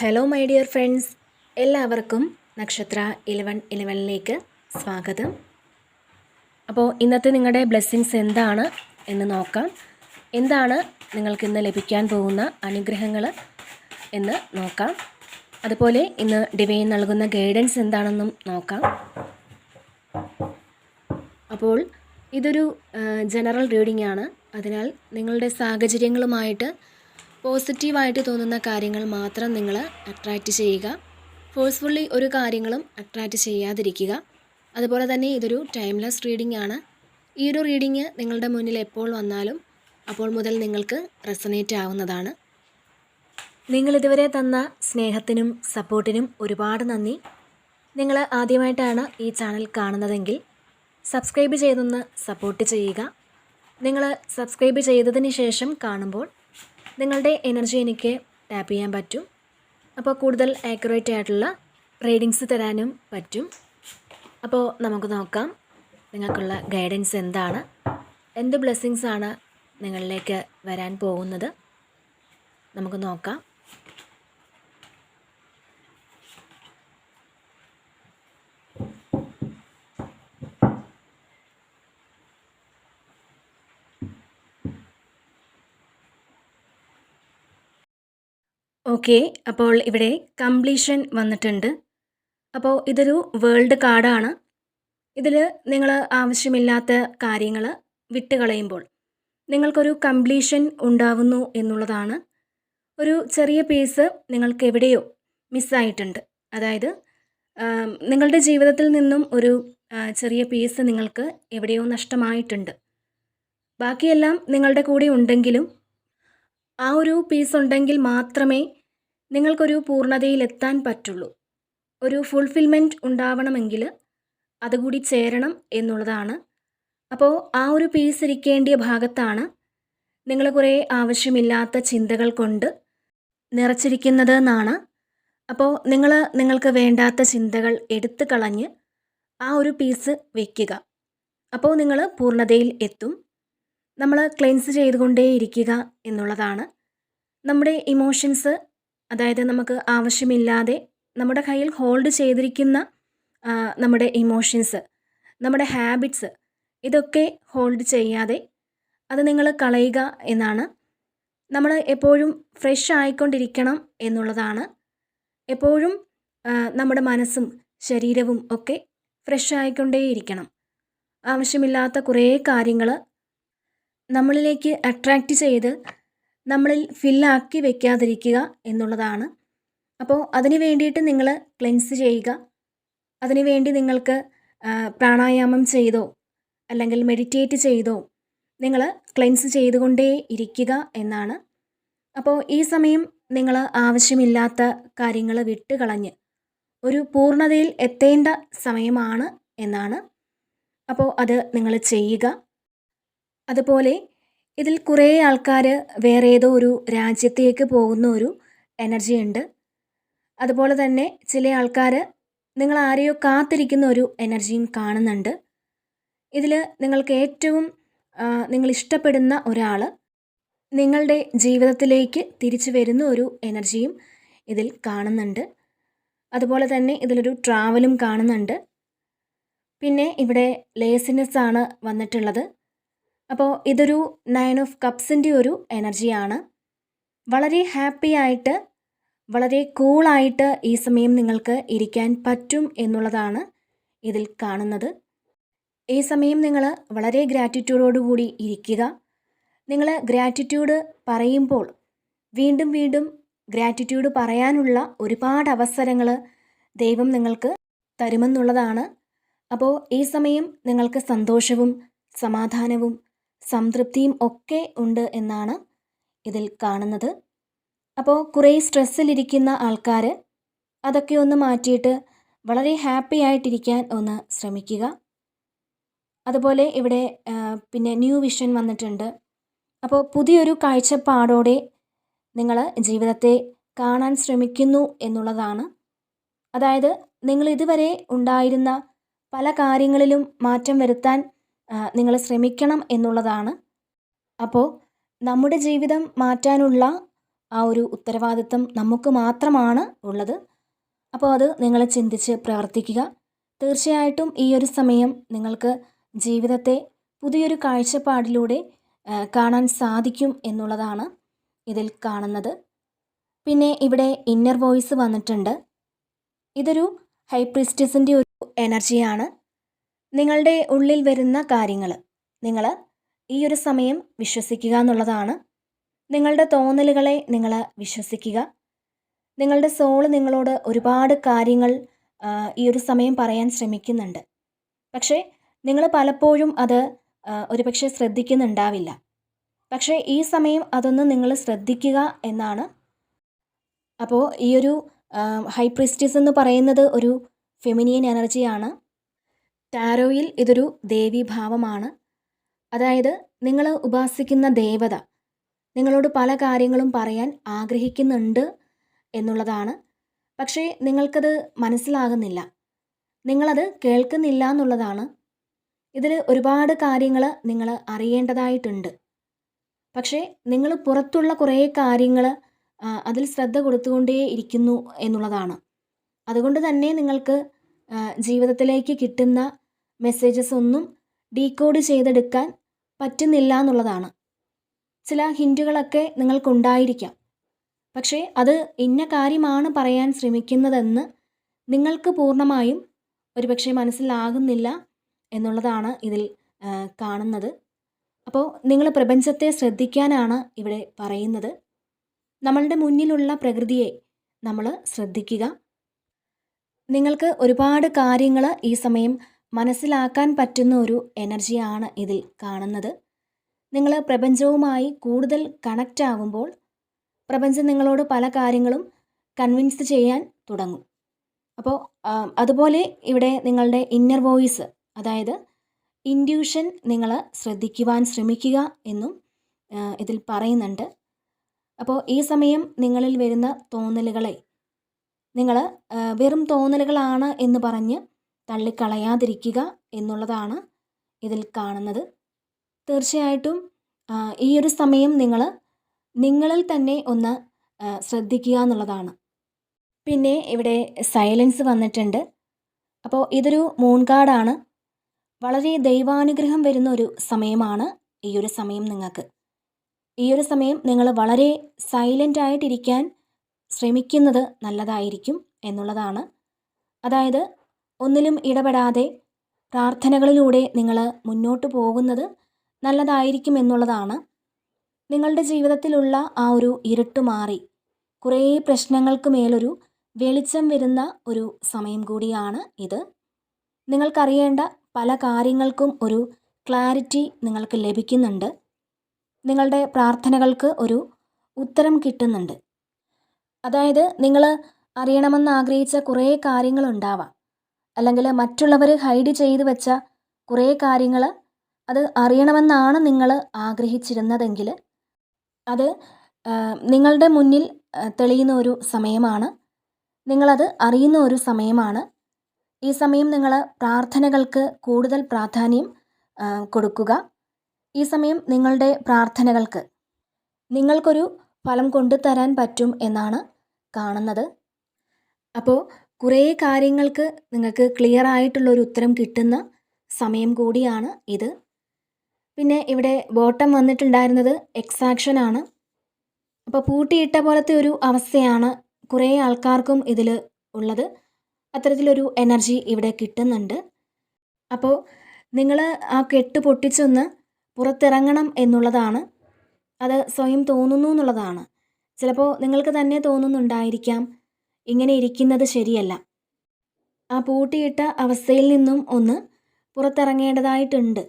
Hello my dear friends, എല്ലാവർക്കും നക്ഷത്ര 1111ലേക്ക് സ്വാഗതം. അപ്പോൾ ഇന്നത്തെ നിങ്ങളുടെ ബ്ലെസ്സിങ്സ് എന്താണ് എന്ന് നോക്കാം. എന്താണ് നിങ്ങൾക്കിന്ന് ലഭിക്കാൻ പോകുന്ന അനുഗ്രഹങ്ങൾ എന്ന് നോക്കാം. അതുപോലെ ഇന്ന് ഡിവൈൻ നൽകുന്ന ഗൈഡൻസ് എന്താണെന്നും നോക്കാം. അപ്പോൾ ഇതൊരു ജനറൽ റീഡിംഗ് ആണ്. അതിനാൽ നിങ്ങളുടെ സാഹചര്യങ്ങളുമായിട്ട് പോസിറ്റീവായിട്ട് തോന്നുന്ന കാര്യങ്ങൾ മാത്രം നിങ്ങൾ അട്രാക്റ്റ് ചെയ്യുക. ഫോഴ്സ്ഫുള്ളി ഒരു കാര്യങ്ങളും അട്രാക്റ്റ് ചെയ്യാതിരിക്കുക. അതുപോലെ തന്നെ ഇതൊരു ടൈംലെസ് റീഡിംഗ് ആണ്. ഈ ഒരു റീഡിംഗ് നിങ്ങളുടെ മുന്നിൽ എപ്പോൾ വന്നാലും അപ്പോൾ മുതൽ നിങ്ങൾക്ക് റെസണേറ്റ് ആവുന്നതാണ്. നിങ്ങളിതുവരെ തന്ന സ്നേഹത്തിനും സപ്പോർട്ടിനും ഒരുപാട് നന്ദി. നിങ്ങൾ ആദ്യമായിട്ടാണ് ഈ ചാനൽ കാണുന്നതെങ്കിൽ സബ്സ്ക്രൈബ് ചെയ്തൊന്ന് സപ്പോർട്ട് ചെയ്യുക. നിങ്ങൾ സബ്സ്ക്രൈബ് ചെയ്തതിന് ശേഷം കാണുമ്പോൾ നിങ്ങളുടെ എനർജി എനിക്ക് ടാപ്പ് ചെയ്യാൻ പറ്റും. അപ്പോൾ കൂടുതൽ ആക്യുറേറ്റ് ആയിട്ടുള്ള റീഡിങ്സ് തരാനും പറ്റും. അപ്പോൾ നമുക്ക് നോക്കാം നിങ്ങൾക്കുള്ള ഗൈഡൻസ് എന്താണ്, എന്ത് ബ്ലെസ്സിങ്സ് ആണ് നിങ്ങളിലേക്ക് വരാൻ പോകുന്നത്. നമുക്ക് നോക്കാം. ഓക്കെ, അപ്പോൾ ഇവിടെ കംപ്ലീഷൻ വന്നിട്ടുണ്ട്. അപ്പോൾ ഇതൊരു വേൾഡ് കാർഡാണ്. ഇതിൽ നിങ്ങൾ ആവശ്യമില്ലാത്ത കാര്യങ്ങൾ വിട്ടുകളയുമ്പോൾ നിങ്ങൾക്കൊരു കംപ്ലീഷൻ ഉണ്ടാവുന്നു എന്നുള്ളതാണ്. ഒരു ചെറിയ പീസ് നിങ്ങൾക്ക് എവിടെയോ മിസ്സായിട്ടുണ്ട്. അതായത് നിങ്ങളുടെ ജീവിതത്തിൽ നിന്നും ഒരു ചെറിയ പീസ് നിങ്ങൾക്ക് എവിടെയോ നഷ്ടമായിട്ടുണ്ട്. ബാക്കിയെല്ലാം നിങ്ങളുടെ കൂടെ ഉണ്ടെങ്കിലും ആ ഒരു പീസ് ഉണ്ടെങ്കിൽ മാത്രമേ നിങ്ങൾക്കൊരു പൂർണ്ണതയിലെത്താൻ പറ്റുള്ളൂ. ഒരു ഫുൾഫിൽമെൻറ്റ് ഉണ്ടാവണമെങ്കിൽ അതുകൂടി ചേരണം എന്നുള്ളതാണ്. അപ്പോൾ ആ ഒരു പീസ് ഇരിക്കേണ്ടിയ ഭാഗത്താണ് നിങ്ങൾ കുറേ ആവശ്യമില്ലാത്ത ചിന്തകൾ കൊണ്ട് നിറച്ചിരിക്കുന്നത് എന്നാണ്. അപ്പോൾ നിങ്ങൾക്ക് വേണ്ടാത്ത ചിന്തകൾ എടുത്തു കളഞ്ഞ് ആ ഒരു പീസ് വയ്ക്കുക. അപ്പോൾ നിങ്ങൾ പൂർണ്ണതയിൽ എത്തും. നമ്മൾ ക്ലെൻസ് ചെയ്തുകൊണ്ടേയിരിക്കുക എന്നുള്ളതാണ്. നമ്മുടെ ഇമോഷൻസ്, അതായത് നമുക്ക് ആവശ്യമില്ലാതെ നമ്മുടെ കയ്യിൽ ഹോൾഡ് ചെയ്തിരിക്കുന്ന നമ്മുടെ ഇമോഷൻസ്, നമ്മുടെ ഹാബിറ്റ്സ്, ഇതൊക്കെ ഹോൾഡ് ചെയ്യാതെ അത് നിങ്ങൾ കളയുക എന്നാണ്. നമ്മൾ എപ്പോഴും ഫ്രഷ് ആയിക്കൊണ്ടിരിക്കണം എന്നുള്ളതാണ്. എപ്പോഴും നമ്മുടെ മനസ്സും ശരീരവും ഒക്കെ ഫ്രഷ് ആയിക്കൊണ്ടേയിരിക്കണം. ആവശ്യമില്ലാത്ത കുറേ കാര്യങ്ങൾ നമ്മളിലേക്ക് അട്രാക്റ്റ് ചെയ്ത് നമ്മളിൽ ഫില്ലാക്കി വെക്കാതിരിക്കുക എന്നുള്ളതാണ്. അപ്പോൾ അതിന് വേണ്ടിയിട്ട് നിങ്ങൾ ക്ലെൻസ് ചെയ്യുക. അതിനു വേണ്ടി നിങ്ങൾക്ക് പ്രാണായാമം ചെയ്തോ അല്ലെങ്കിൽ മെഡിറ്റേറ്റ് ചെയ്തോ നിങ്ങൾ ക്ലെൻസ് ചെയ്തുകൊണ്ടേ ഇരിക്കുക എന്നാണ്. അപ്പോൾ ഈ സമയം നിങ്ങൾ ആവശ്യമില്ലാത്ത കാര്യങ്ങൾ വിട്ടുകളഞ്ഞ് ഒരു പൂർണ്ണതയിൽ എത്തേണ്ട സമയമാണ് എന്നാണ്. അപ്പോൾ അത് നിങ്ങൾ ചെയ്യുക. അതുപോലെ ഇതിൽ കുറേ ആൾക്കാർ വേറെ ഏതോ ഒരു രാജ്യത്തേക്ക് പോകുന്ന ഒരു എനർജി ഉണ്ട്. അതുപോലെ തന്നെ ചില ആൾക്കാർ നിങ്ങൾ ആരെയോ കാത്തിരിക്കുന്ന ഒരു എനർജിയും കാണുന്നുണ്ട്. ഇതിൽ നിങ്ങൾക്ക് ഏറ്റവും നിങ്ങൾ ഇഷ്ടപ്പെടുന്ന ഒരാൾ നിങ്ങളുടെ ജീവിതത്തിലേക്ക് തിരിച്ചു വരുന്ന ഒരു എനർജിയും ഇതിൽ കാണുന്നുണ്ട്. അതുപോലെ തന്നെ ഇതിലൊരു ട്രാവലും കാണുന്നുണ്ട്. പിന്നെ ഇവിടെ ലേസിനെസ് ആണ് വന്നിട്ടുള്ളത്. അപ്പോൾ ഇതൊരു 9 ഓഫ് കപ്സിൻ്റെ ഒരു എനർജിയാണ്. വളരെ ഹാപ്പി ആയിട്ട്, വളരെ കൂളായിട്ട് ഈ സമയം നിങ്ങൾക്ക് ഇരിക്കാൻ പറ്റും എന്നുള്ളതാണ് ഇതിൽ കാണുന്നത്. ഈ സമയം നിങ്ങൾ വളരെ ഗ്രാറ്റിറ്റ്യൂഡോടുകൂടി ഇരിക്കുക. നിങ്ങൾ ഗ്രാറ്റിറ്റ്യൂഡ് പറയുമ്പോൾ വീണ്ടും വീണ്ടും ഗ്രാറ്റിറ്റ്യൂഡ് പറയാനുള്ള ഒരുപാട് അവസരങ്ങൾ ദൈവം നിങ്ങൾക്ക് തരുമെന്നുള്ളതാണ്. അപ്പോൾ ഈ സമയം നിങ്ങൾക്ക് സന്തോഷവും സമാധാനവും സംതൃപ്തിയും ഒക്കെ ഉണ്ട് എന്നാണ് ഇതിൽ കാണുന്നത്. അപ്പോൾ കുറേ സ്ട്രെസ്സിലിരിക്കുന്ന ആൾക്കാർ അതൊക്കെ ഒന്ന് മാറ്റിയിട്ട് വളരെ ഹാപ്പി ആയിട്ടിരിക്കാൻ ഒന്ന് ശ്രമിക്കുക. അതുപോലെ ഇവിടെ പിന്നെ ന്യൂ വിഷൻ വന്നിട്ടുണ്ട്. അപ്പോൾ പുതിയൊരു കാഴ്ചപ്പാടോടെ നിങ്ങൾ ജീവിതത്തെ കാണാൻ ശ്രമിക്കുന്നു എന്നുള്ളതാണ്. അതായത് നിങ്ങൾ ഇതുവരെ ഉണ്ടായിരുന്ന പല കാര്യങ്ങളിലും മാറ്റം വരുത്താൻ നിങ്ങൾ ശ്രമിക്കണം എന്നുള്ളതാണ്. അപ്പോൾ നമ്മുടെ ജീവിതം മാറ്റാനുള്ള ആ ഒരു ഉത്തരവാദിത്തം നമുക്ക് മാത്രമാണ് ഉള്ളത്. അപ്പോൾ അത് നിങ്ങൾ ചിന്തിച്ച് പ്രവർത്തിക്കുക. തീർച്ചയായിട്ടും ഈ ഒരു സമയം നിങ്ങൾക്ക് ജീവിതത്തെ പുതിയൊരു കാഴ്ചപ്പാടിലൂടെ കാണാൻ സാധിക്കും എന്നുള്ളതാണ് ഇതിൽ കാണുന്നത്. പിന്നെ ഇവിടെ ഇന്നർ വോയിസ് വന്നിട്ടുണ്ട്. ഇതൊരു ഹൈ പ്രീസ്റ്റസിൻ്റെ ഒരു എനർജിയാണ്. നിങ്ങളുടെ ഉള്ളിൽ വരുന്ന കാര്യങ്ങൾ നിങ്ങൾ ഈ ഒരു സമയം വിശ്വസിക്കുക എന്നുള്ളതാണ്. നിങ്ങളുടെ തോന്നലുകളെ നിങ്ങൾ വിശ്വസിക്കുക. നിങ്ങളുടെ സോൾ നിങ്ങളോട് ഒരുപാട് കാര്യങ്ങൾ ഈ ഒരു സമയം പറയാൻ ശ്രമിക്കുന്നുണ്ട്. പക്ഷേ നിങ്ങൾ പലപ്പോഴും അത് ഒരുപക്ഷെ ശ്രദ്ധിക്കുന്നുണ്ടാവില്ല. പക്ഷേ ഈ സമയം അതൊന്ന് നിങ്ങൾ ശ്രദ്ധിക്കുക എന്നാണ്. അപ്പോൾ ഈ ഒരു ഹൈ പ്രീസ്റ്റസ് എന്ന് പറയുന്നത് ഒരു ഫെമിനിയൻ എനർജിയാണ്. ടാരോയിൽ ഇതൊരു ദേവീഭാവമാണ്. അതായത് നിങ്ങൾ ഉപാസിക്കുന്ന ദേവത നിങ്ങളോട് പല കാര്യങ്ങളും പറയാൻ ആഗ്രഹിക്കുന്നുണ്ട് എന്നുള്ളതാണ്. പക്ഷേ നിങ്ങൾക്കത് മനസ്സിലാകുന്നില്ല, നിങ്ങളത് കേൾക്കുന്നില്ല എന്നുള്ളതാണ്. ഇതിൽ ഒരുപാട് കാര്യങ്ങൾ നിങ്ങൾ അറിയേണ്ടതായിട്ടുണ്ട്. പക്ഷേ നിങ്ങൾ പുറത്തുള്ള കുറേ കാര്യങ്ങൾ അതിൽ ശ്രദ്ധ കൊടുത്തുകൊണ്ടേ ഇരിക്കുന്നു എന്നുള്ളതാണ്. അതുകൊണ്ട് തന്നെ നിങ്ങൾക്ക് ജീവിതത്തിലേക്ക് കിട്ടുന്ന മെസ്സേജസ് ഒന്നും ഡീകോഡ് ചെയ്തെടുക്കാൻ പറ്റുന്നില്ല എന്നുള്ളതാണ്. ചില ഹിൻറ്റുകളൊക്കെ നിങ്ങൾക്കുണ്ടായിരിക്കാം. പക്ഷേ അത് ഇന്ന കാര്യമാണ് പറയാൻ ശ്രമിക്കുന്നതെന്ന് നിങ്ങൾക്ക് പൂർണ്ണമായും ഒരുപക്ഷെ മനസ്സിലാകുന്നില്ല എന്നുള്ളതാണ് ഇതിൽ കാണുന്നത്. അപ്പോൾ നിങ്ങൾ പ്രപഞ്ചത്തെ ശ്രദ്ധിക്കാനാണ് ഇവിടെ പറയുന്നത്. നമ്മളുടെ മുന്നിലുള്ള പ്രകൃതിയെ നമ്മൾ ശ്രദ്ധിക്കുക. നിങ്ങൾക്ക് ഒരുപാട് കാര്യങ്ങൾ ഈ സമയം മനസ്സിലാക്കാൻ പറ്റുന്ന ഒരു എനർജിയാണ് ഇതിൽ കാണുന്നത്. നിങ്ങൾ പ്രപഞ്ചവുമായി കൂടുതൽ കണക്റ്റ് ആകുമ്പോൾ പ്രപഞ്ചം നിങ്ങളോട് പല കാര്യങ്ങളും കൺവിൻസ് ചെയ്യാൻ തുടങ്ങും. അപ്പോൾ അതുപോലെ ഇവിടെ നിങ്ങളുടെ ഇന്നർ വോയിസ്, അതായത് ഇൻഡ്യൂഷൻ നിങ്ങൾ ശ്രദ്ധിക്കുവാൻ ശ്രമിക്കുക എന്നും ഇതിൽ പറയുന്നുണ്ട്. അപ്പോൾ ഈ സമയം നിങ്ങളിൽ വരുന്ന തോന്നലുകളെ നിങ്ങൾ വെറും തോന്നലുകളാണ് എന്ന് പറഞ്ഞ് തള്ളിക്കളയാതിരിക്കുക എന്നുള്ളതാണ് ഇതിൽ കാണുന്നത്. തീർച്ചയായിട്ടും ഈ ഒരു സമയം നിങ്ങൾ നിങ്ങളിൽ തന്നെ ഒന്ന് ശ്രദ്ധിക്കുക എന്നുള്ളതാണ്. പിന്നെ ഇവിടെ സൈലൻസ് വന്നിട്ടുണ്ട്. അപ്പോൾ ഇതൊരു മൂൺ കാർഡാണ്. വളരെ ദൈവാനുഗ്രഹം വരുന്ന ഒരു സമയമാണ് ഈ ഒരു സമയം. നിങ്ങൾക്ക് ഈ ഒരു സമയം നിങ്ങൾ വളരെ സൈലൻ്റ് ആയിട്ടിരിക്കാൻ ശ്രമിക്കുന്നത് നല്ലതായിരിക്കും എന്നുള്ളതാണ്. അതായത് ഒന്നിലും ഇടപെടാതെ പ്രാർത്ഥനകളിലൂടെ നിങ്ങൾ മുന്നോട്ട് പോകുന്നത് നല്ലതായിരിക്കും എന്നുള്ളതാണ്. നിങ്ങളുടെ ജീവിതത്തിലുള്ള ആ ഒരു ഇരുട്ട് മാറി കുറേ പ്രശ്നങ്ങൾക്ക് മേലൊരു വെളിച്ചം വരുന്ന ഒരു സമയം കൂടിയാണ് ഇത്. നിങ്ങൾക്കറിയേണ്ട പല കാര്യങ്ങൾക്കും ഒരു ക്ലാരിറ്റി നിങ്ങൾക്ക് ലഭിക്കുന്നുണ്ട്. നിങ്ങളുടെ പ്രാർത്ഥനകൾക്ക് ഒരു ഉത്തരം കിട്ടുന്നുണ്ട്. അതായത് നിങ്ങൾ അറിയണമെന്ന് ആഗ്രഹിച്ച കുറേ കാര്യങ്ങളുണ്ടാവാം, അല്ലെങ്കിൽ മറ്റുള്ളവർ ഹൈഡ് ചെയ്ത് വെച്ച കുറേ കാര്യങ്ങൾ അത് അറിയണമെന്നാണ് നിങ്ങൾ ആഗ്രഹിച്ചിരുന്നതെങ്കിൽ അത് നിങ്ങളുടെ മുന്നിൽ തെളിയുന്ന ഒരു സമയമാണ്. നിങ്ങളത് അറിയുന്ന ഒരു സമയമാണ്. ഈ സമയം നിങ്ങൾ പ്രാർത്ഥനകൾക്ക് കൂടുതൽ പ്രാധാന്യം കൊടുക്കുക. ഈ സമയം നിങ്ങളുടെ പ്രാർത്ഥനകൾക്ക് നിങ്ങൾക്കൊരു ഫലം കൊണ്ടുതരാൻ പറ്റും എന്നാണ് കാണുന്നത്. അപ്പോൾ കുറേ കാര്യങ്ങൾക്ക് നിങ്ങൾക്ക് ക്ലിയർ ആയിട്ടുള്ളൊരു ഉത്തരം കിട്ടുന്ന സമയം കൂടിയാണ് ഇത്. പിന്നെ ഇവിടെ ബോട്ടം വന്നിട്ടുണ്ടായിരുന്നത് എക്സാക്ഷനാണ്. അപ്പോൾ പൂട്ടിയിട്ട പോലത്തെ ഒരു അവസ്ഥയാണ് കുറേ ആൾക്കാർക്കും ഇതിൽ ഉള്ളത്. അത്തരത്തിലൊരു എനർജി ഇവിടെ കിട്ടുന്നുണ്ട്. അപ്പോൾ നിങ്ങൾ ആ കെട്ട് പൊട്ടിച്ചൊന്ന് പുറത്തിറങ്ങണം എന്നുള്ളതാണ്. അത് സ്വയം തോന്നുന്നു എന്നുള്ളതാണ്. ചിലപ്പോൾ നിങ്ങൾക്ക് തന്നെ തോന്നുന്നുണ്ടായിരിക്കാം ഇങ്ങനെ ഇരിക്കുന്നത് ശരിയല്ല. ആ പൂട്ടിയിട്ട അവസ്ഥയിൽ നിന്നും ഒന്ന് പുറത്തിറങ്ങേണ്ടതായിട്ടുണ്ട്.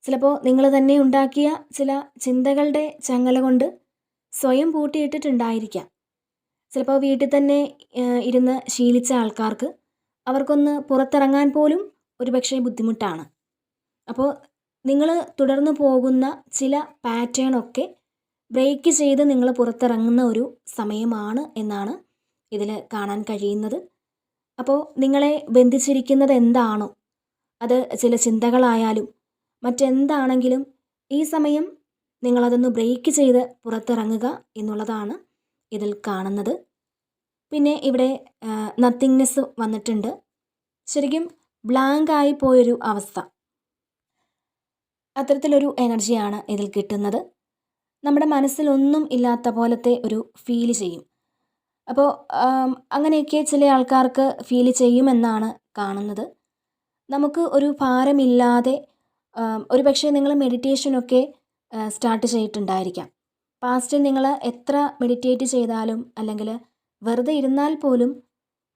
ചിലപ്പോൾ നിങ്ങൾ തന്നെ ഉണ്ടാക്കിയ ചില ചിന്തകളുടെ ചങ്ങല കൊണ്ട് സ്വയം പൂട്ടിയിട്ടിട്ടുണ്ടായിരിക്കാം. ചിലപ്പോൾ വീട്ടിൽ തന്നെ ഇരുന്ന് ശീലിച്ച ആൾക്കാർക്ക് അവർക്കൊന്ന് പുറത്തിറങ്ങാൻ പോലും ഒരുപക്ഷെ ബുദ്ധിമുട്ടാണ്. അപ്പോൾ നിങ്ങൾ തുടർന്ന് പോകുന്ന ചില പാറ്റേണൊക്കെ ബ്രേക്ക് ചെയ്ത് നിങ്ങൾ പുറത്തിറങ്ങുന്ന ഒരു സമയമാണ് എന്നാണ് ഇതിൽ കാണാൻ കഴിയുന്നത്. അപ്പോൾ നിങ്ങളെ ബന്ധിച്ചിരിക്കുന്നത് എന്താണോ, അത് ചില ചിന്തകളായാലും മറ്റെന്താണെങ്കിലും ഈ സമയം നിങ്ങളതൊന്ന് ബ്രേക്ക് ചെയ്ത് പുറത്തിറങ്ങുക എന്നുള്ളതാണ് ഇതിൽ കാണുന്നത്. പിന്നെ ഇവിടെ നത്തിങ്നെസ് വന്നിട്ടുണ്ട്. ശരിക്കും ബ്ലാങ്ക് ആയി പോയൊരു അവസ്ഥ, അത്തരത്തിലൊരു എനർജിയാണ് ഇതിൽ കിട്ടുന്നത്. നമ്മുടെ മനസ്സിലൊന്നും ഇല്ലാത്ത പോലത്തെ ഒരു ഫീൽ ചെയ്യും. അപ്പോൾ അങ്ങനെയൊക്കെ ചില ആൾക്കാർക്ക് ഫീൽ ചെയ്യുമെന്നാണ് കാണുന്നത്. നമുക്ക് ഒരു ഭാരമില്ലാതെ, ഒരു പക്ഷേ നിങ്ങൾ മെഡിറ്റേഷനൊക്കെ സ്റ്റാർട്ട് ചെയ്തിട്ടുണ്ടായിരിക്കാം. പാസ്റ്റിൽ നിങ്ങൾ എത്ര മെഡിറ്റേറ്റ് ചെയ്താലും അല്ലെങ്കിൽ വെറുതെ ഇരുന്നാൽ പോലും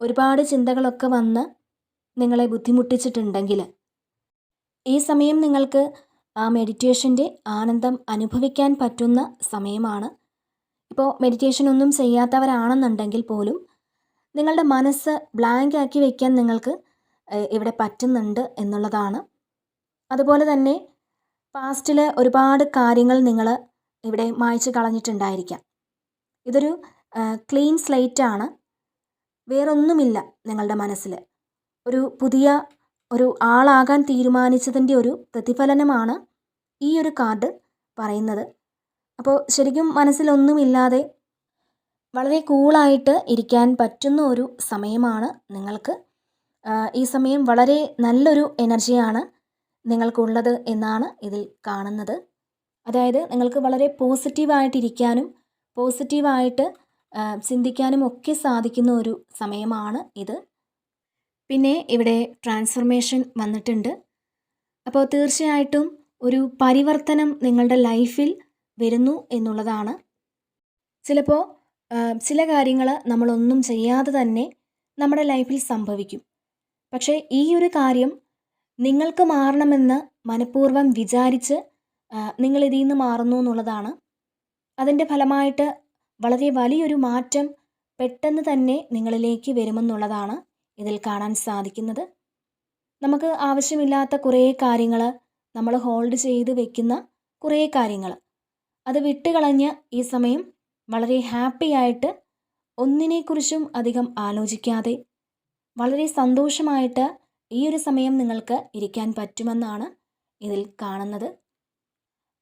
ഒരുപാട് ചിന്തകളൊക്കെ വന്ന് നിങ്ങളെ ബുദ്ധിമുട്ടിച്ചിട്ടുണ്ടെങ്കിൽ ഈ സമയം നിങ്ങൾക്ക് ആ മെഡിറ്റേഷൻ്റെ ആനന്ദം അനുഭവിക്കാൻ പറ്റുന്ന സമയമാണ്. ഇപ്പോൾ മെഡിറ്റേഷൻ ഒന്നും ചെയ്യാത്തവരാണെന്നുണ്ടെങ്കിൽ പോലും നിങ്ങളുടെ മനസ്സ് ബ്ലാങ്ക് ആക്കി വയ്ക്കാൻ നിങ്ങൾക്ക് ഇവിടെ പറ്റുന്നുണ്ട് എന്നുള്ളതാണ്. അതുപോലെ തന്നെ പാസ്റ്റിൽ ഒരുപാട് കാര്യങ്ങൾ നിങ്ങൾ ഇവിടെ മായ്ച്ചു കളഞ്ഞിട്ടുണ്ടായിരിക്കാം. ഇതൊരു ക്ലീൻ സ്ലേറ്റ് ആണ്. വേറൊന്നുമില്ല നിങ്ങളുടെ മനസ്സിൽ. ഒരു പുതിയ ഒരു ആളാകാൻ തീരുമാനിച്ചതിൻ്റെ ഒരു പ്രതിഫലനമാണ് ഈ ഒരു കാർഡ് പറയുന്നത്. അപ്പോൾ ശരിക്കും മനസ്സിലൊന്നുമില്ലാതെ വളരെ കൂളായിട്ട് ഇരിക്കാൻ പറ്റുന്ന ഒരു സമയമാണ് നിങ്ങൾക്ക്. ഈ സമയം വളരെ നല്ലൊരു എനർജിയാണ് നിങ്ങൾക്കുള്ളത് എന്നാണ് ഇതിൽ കാണുന്നത്. അതായത് നിങ്ങൾക്ക് വളരെ പോസിറ്റീവായിട്ടിരിക്കാനും പോസിറ്റീവായിട്ട് ചിന്തിക്കാനും ഒക്കെ സാധിക്കുന്ന ഒരു സമയമാണ് ഇത്. പിന്നെ ഇവിടെ ട്രാൻസ്ഫർമേഷൻ വന്നിട്ടുണ്ട്. അപ്പോൾ തീർച്ചയായിട്ടും ഒരു പരിവർത്തനം നിങ്ങളുടെ ലൈഫിൽ വരുന്നു എന്നുള്ളതാണ്. ചിലപ്പോൾ ചില കാര്യങ്ങൾ നമ്മളൊന്നും ചെയ്യാതെ തന്നെ നമ്മുടെ ലൈഫിൽ സംഭവിക്കും. പക്ഷേ ഈ ഒരു കാര്യം നിങ്ങൾക്ക് മാറണമെന്ന് മനഃപൂർവ്വം വിചാരിച്ച് നിങ്ങൾ ഇതിൽ നിന്ന് മാറുന്നു എന്നുള്ളതാണ്. അതിൻ്റെ ഫലമായിട്ട് വളരെ വലിയൊരു മാറ്റം പെട്ടെന്ന് തന്നെ നിങ്ങളിലേക്ക് വരുമെന്നുള്ളതാണ് ഇതിൽ കാണാൻ സാധിക്കുന്നത്. നമുക്ക് ആവശ്യമില്ലാത്ത കുറേ കാര്യങ്ങൾ, നമ്മൾ ഹോൾഡ് ചെയ്ത് വെക്കുന്ന കുറേ കാര്യങ്ങൾ, അത് വിട്ടുകളഞ്ഞ് ഈ സമയം വളരെ ഹാപ്പി ആയിട്ട് ഒന്നിനെക്കുറിച്ചും അധികം ആലോചിക്കാതെ വളരെ സന്തോഷമായിട്ട് ഈ ഒരു സമയം നിങ്ങൾക്ക് ഇരിക്കാൻ പറ്റുമെന്നാണ് ഇതിൽ കാണുന്നത്.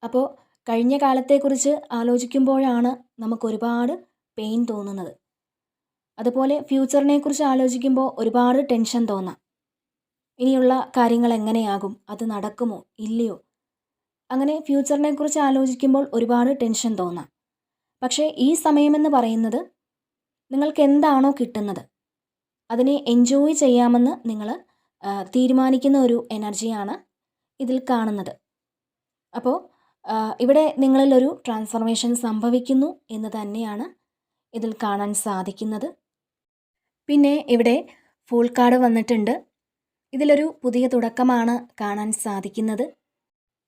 അപ്പോൾ കഴിഞ്ഞ കാലത്തെക്കുറിച്ച് ആലോചിക്കുമ്പോഴാണ് നമുക്കൊരുപാട് പെയിൻ തോന്നുന്നത്. അതുപോലെ ഫ്യൂച്ചറിനെക്കുറിച്ച് ആലോചിക്കുമ്പോൾ ഒരുപാട് ടെൻഷൻ തോന്നാം. ഇനിയുള്ള കാര്യങ്ങൾ എങ്ങനെയാകും, അത് നടക്കുമോ ഇല്ലയോ, അങ്ങനെ ഫ്യൂച്ചറിനെക്കുറിച്ച് ആലോചിക്കുമ്പോൾ ഒരുപാട് ടെൻഷൻ തോന്നാം. പക്ഷേ ഈ സമയമെന്ന് പറയുന്നത് നിങ്ങൾക്ക് എന്താണോ കിട്ടുന്നത് അതിനെ എൻജോയ് ചെയ്യാമെന്ന് നിങ്ങൾ തീരുമാനിക്കുന്ന ഒരു എനർജിയാണ് ഇതിൽ കാണുന്നത്. അപ്പോൾ ഇവിടെ നിങ്ങളിലൊരു ട്രാൻസ്ഫർമേഷൻ സംഭവിക്കുന്നു എന്ന് തന്നെയാണ് ഇതിൽ കാണാൻ സാധിക്കുന്നത്. പിന്നെ ഇവിടെ ഫുൾ കാർഡ് വന്നിട്ടുണ്ട്. ഇതിലൊരു പുതിയ തുടക്കമാണ് കാണാൻ സാധിക്കുന്നത്.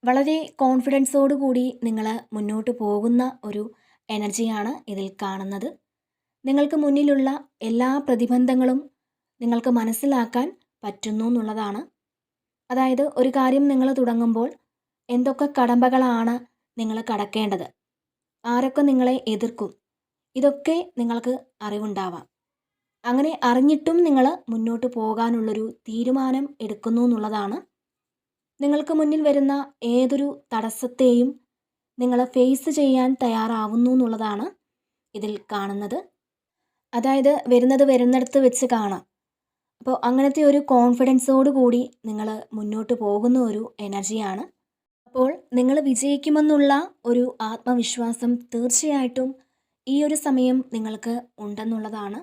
വളരെ കോൺഫിഡൻസോടു കൂടി നിങ്ങൾ മുന്നോട്ട് പോകുന്ന ഒരു എനർജിയാണ് ഇതിൽ കാണുന്നത്. നിങ്ങൾക്ക് മുന്നിലുള്ള എല്ലാ പ്രതിബന്ധങ്ങളും നിങ്ങൾക്ക് മനസ്സിലാക്കാൻ പറ്റുന്നു എന്നുള്ളതാണ്. അതായത് ഒരു കാര്യം നിങ്ങൾ തുടങ്ങുമ്പോൾ എന്തൊക്കെ കടമ്പകളാണ് നിങ്ങൾ കടക്കേണ്ടത്, ആരൊക്കെ നിങ്ങളെ എതിർക്കും, ഇതൊക്കെ നിങ്ങൾക്ക് അറിവുണ്ടാവാം. അങ്ങനെ അറിഞ്ഞിട്ടും നിങ്ങൾ മുന്നോട്ട് പോകാനുള്ളൊരു തീരുമാനം എടുക്കുന്നു എന്നുള്ളതാണ്. നിങ്ങൾക്ക് മുന്നിൽ വരുന്ന ഏതൊരു തടസ്സത്തെയും നിങ്ങൾ ഫേസ് ചെയ്യാൻ തയ്യാറാവുന്നു എന്നുള്ളതാണ് ഇതിൽ കാണുന്നത്. അതായത് വരുന്നിടത്ത് വെച്ച് കാണാം. അപ്പോൾ അങ്ങനത്തെ ഒരു കോൺഫിഡൻസോട് കൂടി നിങ്ങൾ മുന്നോട്ട് പോകുന്ന ഒരു എനർജിയാണ്. അപ്പോൾ നിങ്ങൾ വിജയിക്കുമെന്നുള്ള ഒരു ആത്മവിശ്വാസം തീർച്ചയായിട്ടും ഈ ഒരു സമയം നിങ്ങൾക്ക് ഉണ്ടെന്നുള്ളതാണ്.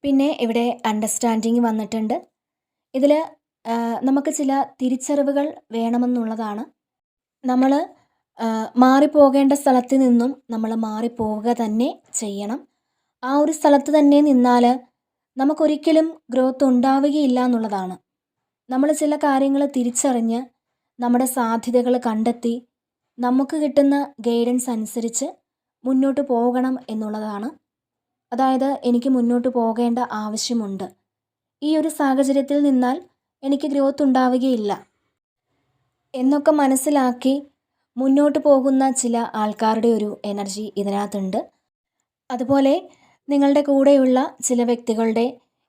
പിന്നെ ഇവിടെ അണ്ടർസ്റ്റാൻഡിങ് വന്നിട്ടുണ്ട്. ഇതിൽ നമുക്ക് ചില തിരിച്ചറിവുകൾ വേണമെന്നുള്ളതാണ്. നമ്മൾ മാറിപ്പോകേണ്ട സ്ഥലത്ത് നിന്നും നമ്മൾ മാറിപ്പോവുക തന്നെ ചെയ്യണം. ആ ഒരു സ്ഥലത്ത് തന്നെ നിന്നാൽ നമുക്കൊരിക്കലും ഗ്രോത്ത് ഉണ്ടാവുകയില്ല എന്നുള്ളതാണ്. നമ്മൾ ചില കാര്യങ്ങൾ തിരിച്ചറിഞ്ഞ് നമ്മുടെ സാധ്യതകൾ കണ്ടെത്തി നമുക്ക് കിട്ടുന്ന ഗൈഡൻസ് അനുസരിച്ച് മുന്നോട്ട് പോകണം എന്നുള്ളതാണ്. അതായത് എനിക്ക് മുന്നോട്ട് പോകേണ്ട ആവശ്യമുണ്ട്, ഈ ഒരു സാഹചര്യത്തിൽ നിന്നാൽ എനിക്ക് ഗ്രോത്ത് ഉണ്ടാവുകയില്ല എന്നൊക്കെ മനസ്സിലാക്കി മുന്നോട്ട് പോകുന്ന ചില ആൾക്കാരുടെ ഒരു എനർജി ഇതിനകത്തുണ്ട്. അതുപോലെ നിങ്ങളുടെ കൂടെയുള്ള ചില വ്യക്തികളുടെ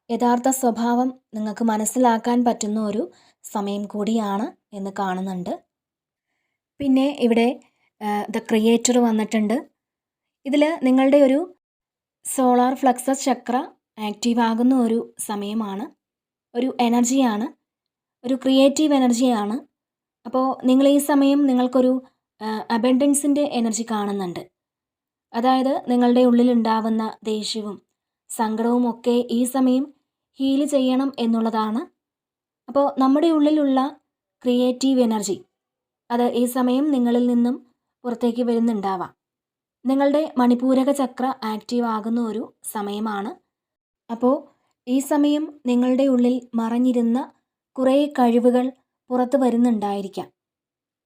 യഥാർത്ഥ സ്വഭാവം നിങ്ങൾക്ക് മനസ്സിലാക്കാൻ പറ്റുന്ന ഒരു സമയം കൂടിയാണ് എന്ന് കാണുന്നുണ്ട്. പിന്നെ ഇവിടെ ദ ക്രിയേറ്റർ വന്നിട്ടുണ്ട്. ഇതിൽ നിങ്ങളുടെ ഒരു സോളാർ ഫ്ലക്സസ് ചക്ര ആക്റ്റീവ് ആകുന്ന ഒരു സമയമാണ്, ഒരു എനർജിയാണ്, ഒരു ക്രിയേറ്റീവ് എനർജിയാണ്. അപ്പോൾ നിങ്ങൾ ഈ സമയം നിങ്ങൾക്കൊരു അബൻഡൻസിൻ്റെ എനർജി കാണുന്നുണ്ട്. അതായത് നിങ്ങളുടെ ഉള്ളിലുണ്ടാവുന്ന ദേഷ്യവും സങ്കടവും ഒക്കെ ഈ സമയം ഹീൽ ചെയ്യണം എന്നുള്ളതാണ്. അപ്പോൾ നമ്മുടെ ഉള്ളിലുള്ള ക്രിയേറ്റീവ് എനർജി അത് ഈ സമയം നിങ്ങളിൽ നിന്നും പുറത്തേക്ക് വരുന്നുണ്ടാവാം. നിങ്ങളുടെ മണിപൂരക ചക്ര ആക്റ്റീവ് ആകുന്ന ഒരു സമയമാണ്. അപ്പോൾ ഈ സമയം നിങ്ങളുടെ ഉള്ളിൽ മറഞ്ഞിരുന്ന കുറേ കഴിവുകൾ പുറത്ത് വരുന്നുണ്ടായിരിക്കാം.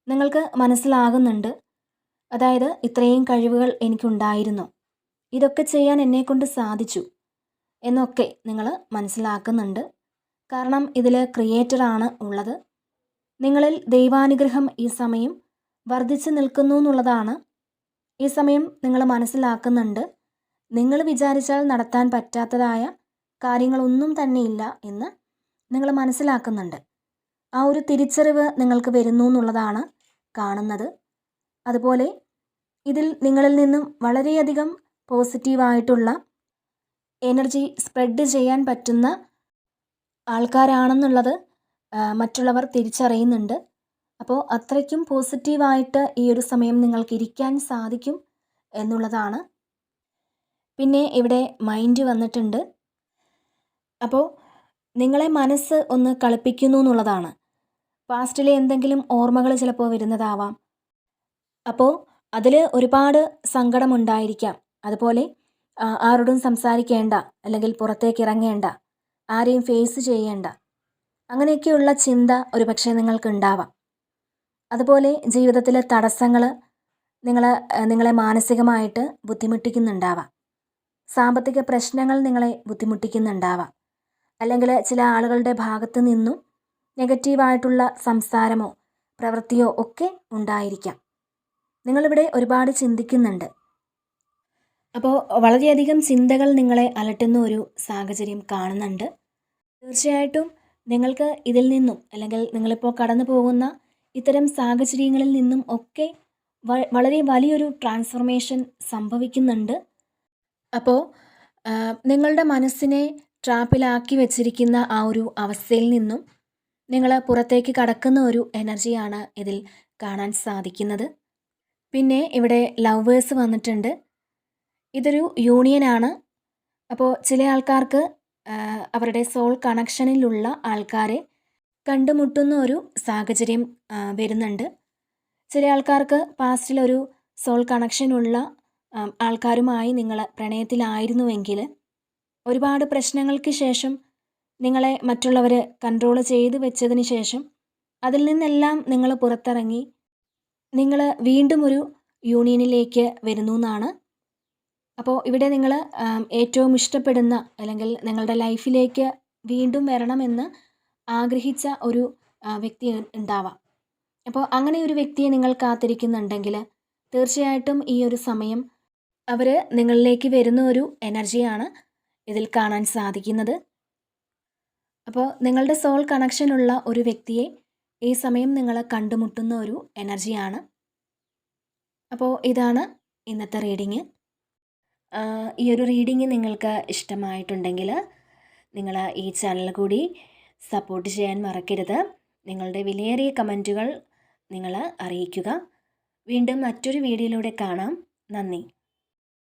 നിങ്ങൾക്ക് മനസ്സിലാകുന്നുണ്ട്, അതായത് ഇത്രയും കഴിവുകൾ എനിക്കുണ്ടായിരുന്നു, ഇതൊക്കെ ചെയ്യാൻ എന്നെക്കൊണ്ട് സാധിച്ചു എന്നൊക്കെ നിങ്ങൾ മനസ്സിലാക്കുന്നുണ്ട്. കാരണം ഇതിൽ ക്രിയേറ്ററാണ് ഉള്ളത്. നിങ്ങളിൽ ദൈവാനുഗ്രഹം ഈ സമയം വർദ്ധിച്ചു നിൽക്കുന്നു എന്നുള്ളതാണ്. ഈ സമയം നിങ്ങൾ മനസ്സിലാക്കുന്നുണ്ട്, നിങ്ങൾ വിചാരിച്ചാൽ നടത്താൻ പറ്റാത്തതായ കാര്യങ്ങളൊന്നും തന്നെയില്ല എന്ന് നിങ്ങൾ മനസ്സിലാക്കുന്നുണ്ട്. ആ ഒരു തിരിച്ചറിവ് നിങ്ങൾക്ക് വരുന്നു എന്നുള്ളതാണ് കാണുന്നത്. അതുപോലെ ഇതിൽ നിങ്ങളിൽ നിന്നും വളരെയധികം പോസിറ്റീവായിട്ടുള്ള എനർജി സ്പ്രെഡ് ചെയ്യാൻ പറ്റുന്ന ആൾക്കാരാണെന്നുള്ളത് മറ്റുള്ളവർ തിരിച്ചറിയുന്നുണ്ട്. അപ്പോൾ അത്രയ്ക്കും പോസിറ്റീവായിട്ട് ഈ ഒരു സമയം നിങ്ങൾക്ക് ഇരിക്കാൻ സാധിക്കും എന്നുള്ളതാണ്. പിന്നെ ഇവിടെ മൈൻഡ് വന്നിട്ടുണ്ട്. അപ്പോൾ നിങ്ങളെ മനസ്സ് ഒന്ന് കളിപ്പിക്കുന്നു എന്നുള്ളതാണ്. പാസ്റ്റിലെ എന്തെങ്കിലും ഓർമ്മകൾ ചിലപ്പോൾ വരുന്നതാവാം. അപ്പോൾ അതിൽ ഒരുപാട് സങ്കടമുണ്ടായിരിക്കാം. അതുപോലെ ആരോടും സംസാരിക്കേണ്ട, അല്ലെങ്കിൽ പുറത്തേക്ക് ഇറങ്ങേണ്ട, ആരെയും ഫേസ് ചെയ്യേണ്ട, അങ്ങനെയൊക്കെയുള്ള ചിന്ത ഒരുപക്ഷെ നിങ്ങൾക്കുണ്ടാവാം. അതുപോലെ ജീവിതത്തിലെ തടസ്സങ്ങൾ നിങ്ങളെ മാനസികമായിട്ട് ബുദ്ധിമുട്ടിക്കുന്നുണ്ടാവാം. സാമ്പത്തിക പ്രശ്നങ്ങൾ നിങ്ങളെ ബുദ്ധിമുട്ടിക്കുന്നുണ്ടാവാം. അല്ലെങ്കിൽ ചില ആളുകളുടെ ഭാഗത്തു നിന്നും നെഗറ്റീവായിട്ടുള്ള സംസാരമോ പ്രവൃത്തിയോ ഒക്കെ ഉണ്ടായിരിക്കാം. നിങ്ങളിവിടെ ഒരുപാട് ചിന്തിക്കുന്നുണ്ട്. അപ്പോൾ വളരെയധികം ചിന്തകൾ നിങ്ങളെ അലട്ടുന്ന ഒരു സാഹചര്യം കാണുന്നുണ്ട്. തീർച്ചയായിട്ടും നിങ്ങൾക്ക് ഇതിൽ നിന്നും, അല്ലെങ്കിൽ നിങ്ങളിപ്പോൾ കടന്നു പോകുന്ന ഇത്തരം സാഹചര്യങ്ങളിൽ നിന്നും ഒക്കെ വളരെ വലിയൊരു ട്രാൻസ്ഫർമേഷൻ സംഭവിക്കുന്നുണ്ട്. അപ്പോൾ നിങ്ങളുടെ മനസ്സിനെ ട്രാപ്പിലാക്കി വെച്ചിരിക്കുന്ന ആ ഒരു അവസ്ഥയിൽ നിന്നും നിങ്ങൾ പുറത്തേക്ക് കടക്കുന്ന ഒരു എനർജിയാണ് ഇതിൽ കാണാൻ സാധിക്കുന്നത്. പിന്നെ ഇവിടെ ലവേഴ്സ് വന്നിട്ടുണ്ട്. ഇതൊരു യൂണിയനാണ്. അപ്പോൾ ചില ആൾക്കാർക്ക് അവരുടെ സോൾ കണക്ഷനിലുള്ള ആൾക്കാരെ കണ്ടുമുട്ടുന്ന ഒരു സാഹചര്യം വരുന്നുണ്ട്. ചില ആൾക്കാർക്ക് പാസ്റ്റിലൊരു സോൾ കണക്ഷനുള്ള ആൾക്കാരുമായി നിങ്ങൾ പ്രണയത്തിലായിരുന്നുവെങ്കിൽ ഒരുപാട് പ്രശ്നങ്ങൾക്ക് ശേഷം നിങ്ങളെ മറ്റുള്ളവർ കൺട്രോൾ ചെയ്ത് വെച്ചതിന് ശേഷം അതിൽ നിന്നെല്ലാം നിങ്ങൾ പുറത്തിറങ്ങി നിങ്ങൾ വീണ്ടും ഒരു യൂണിയനിലേക്ക് വരുന്നു എന്നാണ്. അപ്പോൾ ഇവിടെ നിങ്ങൾ ഏറ്റവും ഇഷ്ടപ്പെടുന്ന, അല്ലെങ്കിൽ നിങ്ങളുടെ ലൈഫിലേക്ക് വീണ്ടും വരണമെന്ന് ആഗ്രഹിച്ച ഒരു വ്യക്തി ഉണ്ടാവാം. അപ്പോൾ അങ്ങനെ ഒരു വ്യക്തിയെ നിങ്ങൾ കാത്തിരിക്കുന്നുണ്ടെങ്കിൽ തീർച്ചയായിട്ടും ഈ ഒരു സമയം അവർ നിങ്ങളിലേക്ക് വരുന്ന ഒരു എനർജിയാണ് ഇതിൽ കാണാൻ സാധിക്കുന്നത്. അപ്പോൾ നിങ്ങളുടെ സോൾ കണക്ഷനുള്ള ഒരു വ്യക്തിയെ ഈ സമയം നിങ്ങൾ കണ്ടുമുട്ടുന്ന ഒരു എനർജിയാണ്. അപ്പോൾ ഇതാണ് ഇന്നത്തെ റീഡിങ്. ഈ ഒരു റീഡിങ് നിങ്ങൾക്ക് ഇഷ്ടമായിട്ടുണ്ടെങ്കിൽ നിങ്ങൾ ഈ ചാനൽ കൂടി സപ്പോർട്ട് ചെയ്യാൻ മറക്കരുത്. നിങ്ങളുടെ വിലയേറിയ കമൻറ്റുകൾ നിങ്ങൾ അറിയിക്കുക. വീണ്ടും മറ്റൊരു വീഡിയോയിലൂടെ കാണാം. നന്ദി.